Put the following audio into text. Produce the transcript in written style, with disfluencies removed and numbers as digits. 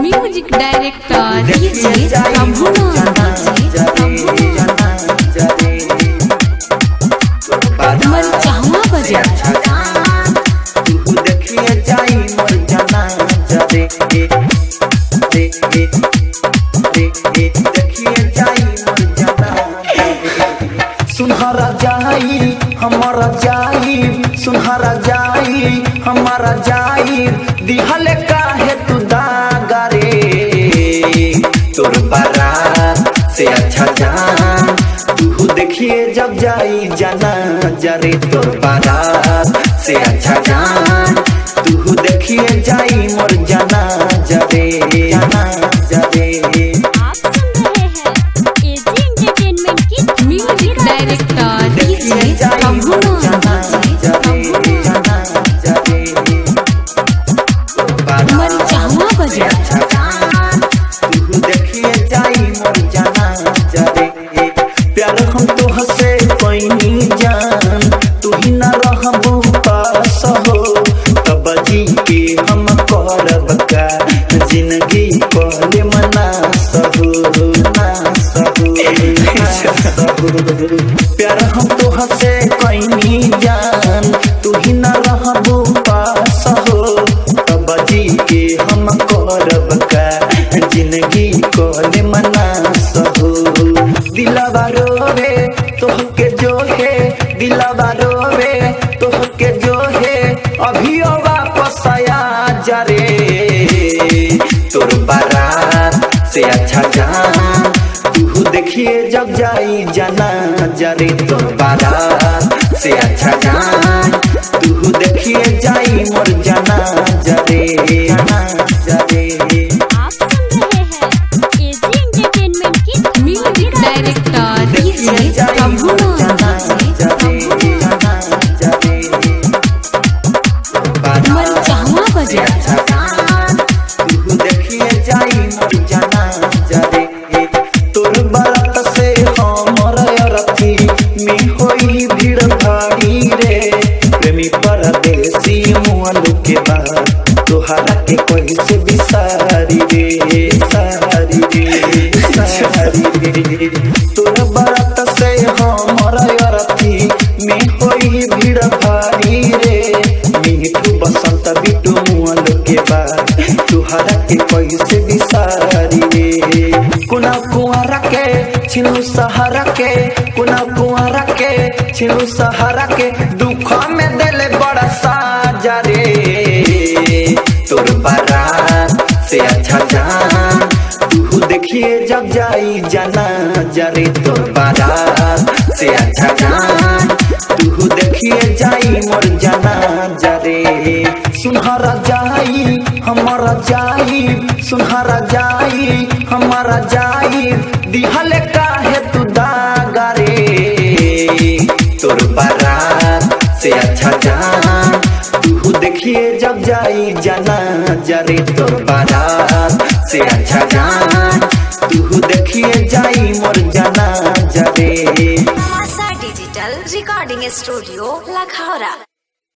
Music director सुनहरा जाई हमारा जाई सुनहरा जाई हमारा जाई दिहले काहे तू दागा रे तोर बारात से अच्छा जान तू देखिए जब जाई जाना जरे तोर बारात से अच्छा जान तू देखिए जाई मोर जाना जरे जाना जरे। म्यूजिक डायरेक्टर प्यार हम तो हसे कोई जान तू ही ना रहबू पास हो तब जी के हम करब का जिंदगी पहले मना सहू ना सहू प्यार हम तो हसे कोई जान तू ही ना रहबू पास हो तब जी के हम करब का जिंदगी पहले मना सहू दिलवा रोवे तोहके जो है दिलवा रोवे तोहके जो है अभी वापस आया जा रे तोर बारात से अच्छा जान तू देखिए जब जाई जाना जा रे तोर बारात से अच्छा जान तू देखिए जाई मोर जाना जा रे जाना जा रे। म्यूजिक डायरेक्टर तोर बारात से हमर अरथी में होई भीड़ भारी रे प्रेमी परदेसी मुअलु के बाद तोहरा के कोई से बिसारी रे सारी रे सारी रे तोर बारात से हमर अरथी में होई भीड़ भारी रे मीठू बसंत बिटू मुअलु के बाद तोहरा के कोई से बिसारी रे कुना कुआरा के छिनु सहारा के कुना कुआरा के छिनु सहारा के दुख में देले बड़ा साजा रे तोर बारात से अच्छा जान तू देखिए जब जाई जाना जरे तोर बारात से अच्छा जान तू देखिए जाई मोर जाना जरे सुनहरा जाई हमारा जाई सुनहरा जाई हमारा जाई दिहले काहे तू दागा रे तोर बारात से अच्छा जान तू देखिए जब जाई जाना जरे तोर बारात से अच्छा जान तू देखिए जाई मोर जाना जरे। Digital recording studio Lakhaura.